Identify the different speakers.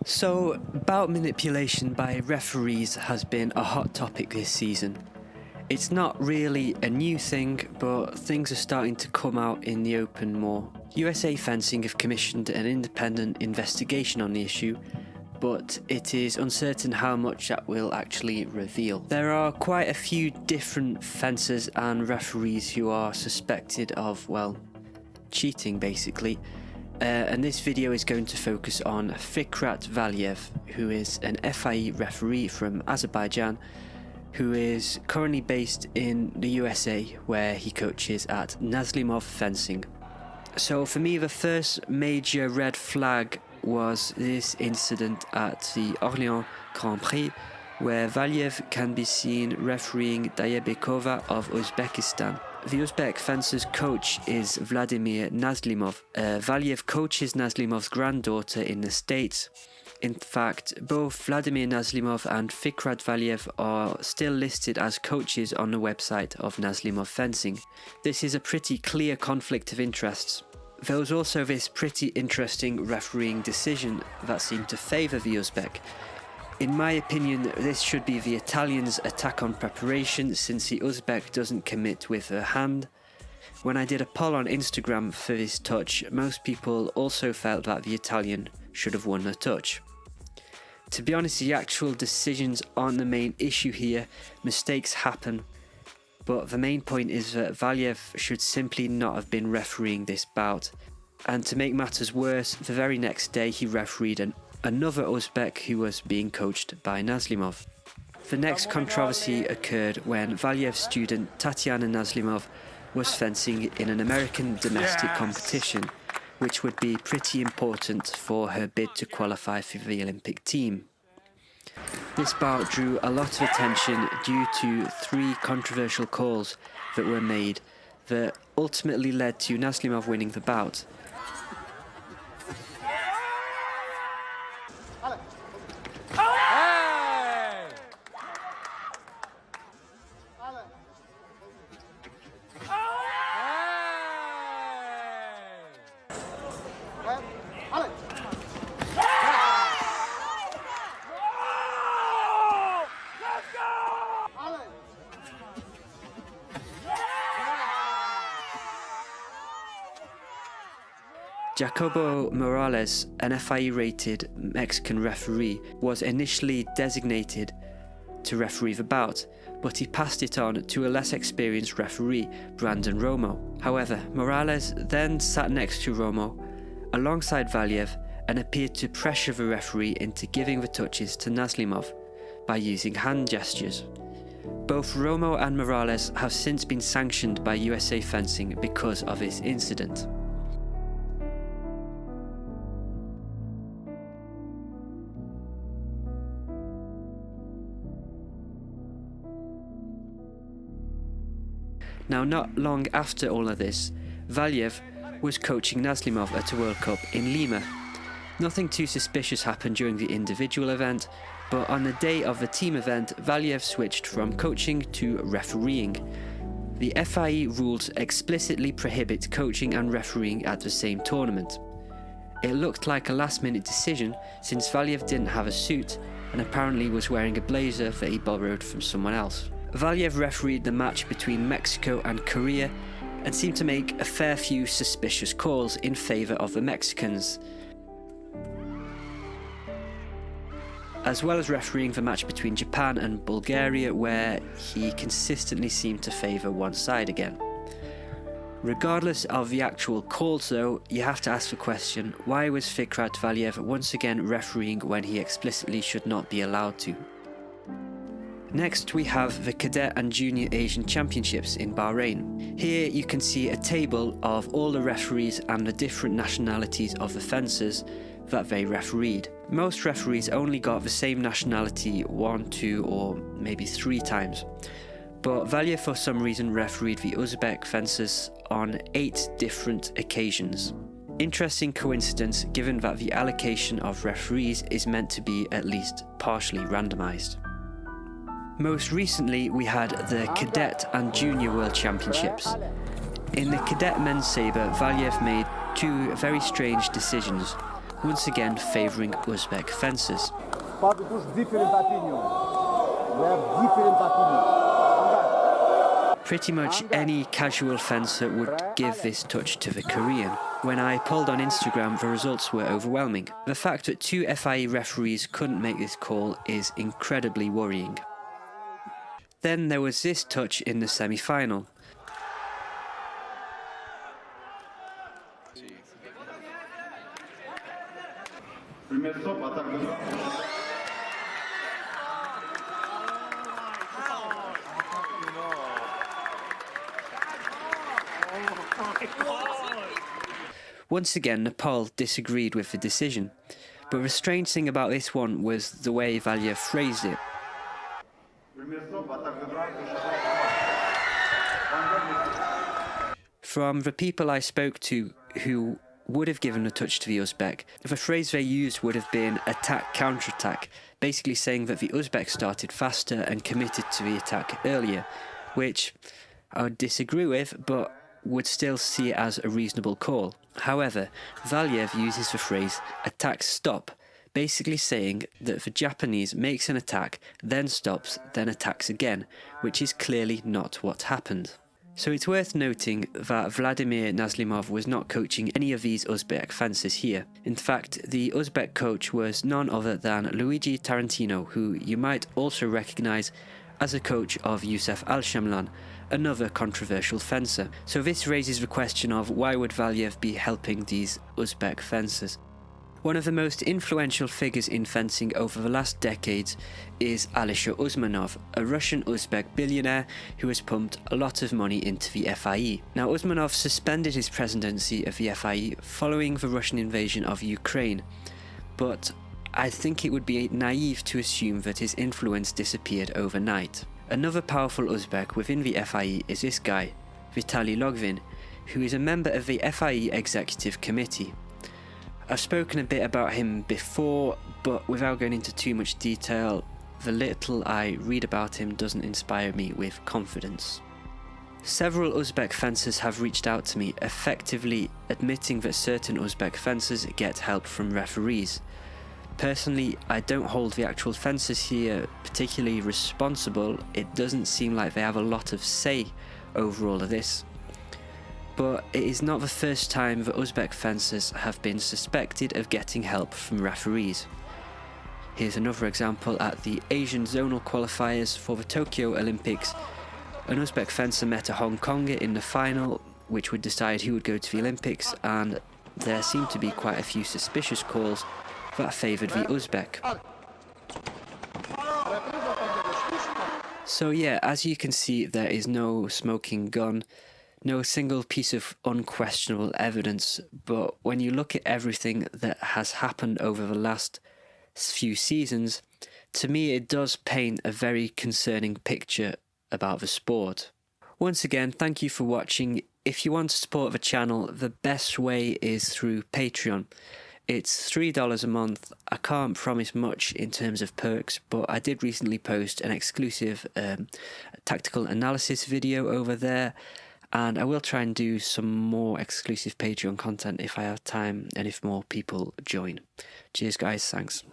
Speaker 1: So, bout manipulation by referees has been a hot topic this season. It's not really a new thing, but things are starting to come out in the open more. USA Fencing have commissioned an independent investigation on the issue, but it is uncertain how much that will actually reveal. There are quite a few different fencers and referees who are suspected of, cheating basically. And this video is going to focus on Fikrat Valiyev, who is an FIE referee from Azerbaijan, who is currently based in the USA, where he coaches at Nazlymov fencing. So for me, the first major red flag was this incident at the Orléans Grand Prix, where Valiyev can be seen refereeing Dayebekova of Uzbekistan. The Uzbek fencer's coach is Vladimir Nazlymov. Valiyev coaches Nazlymov's granddaughter in the States. In fact, both Vladimir Nazlymov and Fikrat Valiyev are still listed as coaches on the website of Nazlymov Fencing. This is a pretty clear conflict of interests. There was also this pretty interesting refereeing decision that seemed to favour the Uzbek. In my opinion, this should be the Italian's attack on preparation, since the Uzbek doesn't commit with her hand. When I did a poll on Instagram for this touch, most people also felt that the Italian should have won the touch. To be honest, the actual decisions aren't the main issue here. Mistakes happen. But the main point is that Valiyev should simply not have been refereeing this bout. And to make matters worse, the very next day he refereed another Uzbek who was being coached by Nazlymov. The next controversy occurred when Valiyev's student Tatyana Nazlymov was fencing in an American domestic competition, which would be pretty important for her bid to qualify for the Olympic team. This bout drew a lot of attention due to 3 controversial calls that were made that ultimately led to Nazlymov winning the bout. Jacobo Morales, an FIE-rated Mexican referee, was initially designated to referee the bout, but he passed it on to a less experienced referee, Brandon Romo. However, Morales then sat next to Romo, alongside Valiyev, and appeared to pressure the referee into giving the touches to Nazlymov by using hand gestures. Both Romo and Morales have since been sanctioned by USA Fencing because of this incident. Now, not long after all of this, Valiyev was coaching Nazlymov at a World Cup in Lima. Nothing too suspicious happened during the individual event, but on the day of the team event, Valiyev switched from coaching to refereeing. The FIE rules explicitly prohibit coaching and refereeing at the same tournament. It looked like a last-minute decision, since Valiyev didn't have a suit and apparently was wearing a blazer that he borrowed from someone else. Valiyev refereed the match between Mexico and Korea and seemed to make a fair few suspicious calls in favour of the Mexicans, as well as refereeing the match between Japan and Bulgaria, where he consistently seemed to favour one side again. Regardless of the actual calls though, you have to ask the question, why was Fikrat Valiyev once again refereeing when he explicitly should not be allowed to? Next, we have the Cadet and Junior Asian Championships in Bahrain. Here you can see a table of all the referees and the different nationalities of the fencers that they refereed. Most referees only got the same nationality 1, 2 or maybe 3 times, but Valiyev for some reason refereed the Uzbek fencers on 8 different occasions. Interesting coincidence, given that the allocation of referees is meant to be at least partially randomised. Most recently, we had the Cadet and Junior World Championships. In the Cadet men's sabre, Valiyev made 2 very strange decisions. once again favouring Uzbek fencers.
Speaker 2: But it was different opinion. We have different opinion.
Speaker 1: Pretty much any casual fencer would give this touch to the Korean. When I polled on Instagram, the results were overwhelming. The fact that 2 FIE referees couldn't make this call is incredibly worrying. Then there was this touch in the semi-final. Once again, Nepal disagreed with the decision, but the strange thing about this one was the way Valiyev phrased it. From the people I spoke to who would have given a touch to the Uzbek, the phrase they used would have been attack counter-attack, basically saying that the Uzbek started faster and committed to the attack earlier, which I would disagree with, but would still see it as a reasonable call. However, Valiyev uses the phrase attack stop, basically saying that the Japanese makes an attack, then stops, then attacks again, which is clearly not what happened. So it's worth noting that Vladimir Nazlymov was not coaching any of these Uzbek fencers here. In fact, the Uzbek coach was none other than Luigi Tarantino, who you might also recognise as a coach of Youssef Al-Shamlan, another controversial fencer. So this raises the question of why would Valiyev be helping these Uzbek fencers? One of the most influential figures in fencing over the last decades is Alisher Usmanov, a Russian-Uzbek billionaire who has pumped a lot of money into the FIE. Now, Usmanov suspended his presidency of the FIE following the Russian invasion of Ukraine, but I think it would be naive to assume that his influence disappeared overnight. Another powerful Uzbek within the FIE is this guy, Vitaly Logvin, who is a member of the FIE Executive Committee. I've spoken a bit about him before, but without going into too much detail, the little I read about him doesn't inspire me with confidence. Several Uzbek fencers have reached out to me, effectively admitting that certain Uzbek fencers get help from referees. Personally, I don't hold the actual fencers here particularly responsible. It doesn't seem like they have a lot of say over all of this. But it is not the first time that Uzbek fencers have been suspected of getting help from referees. Here's another example at the Asian zonal qualifiers for the Tokyo Olympics. An Uzbek fencer met a Hong Konger in the final, which would decide who would go to the Olympics, and there seemed to be quite a few suspicious calls that favoured the Uzbek. So yeah, as you can see, there is no smoking gun, no single piece of unquestionable evidence, but when you look at everything that has happened over the last few seasons, to me it does paint a very concerning picture about the sport. Once again, thank you for watching. If you want to support the channel, the best way is through Patreon. It's $3 a month. I can't promise much in terms of perks, but I did recently post an exclusive tactical analysis video over there, and I will try and do some more exclusive Patreon content if I have time and if more people join. Cheers guys, thanks.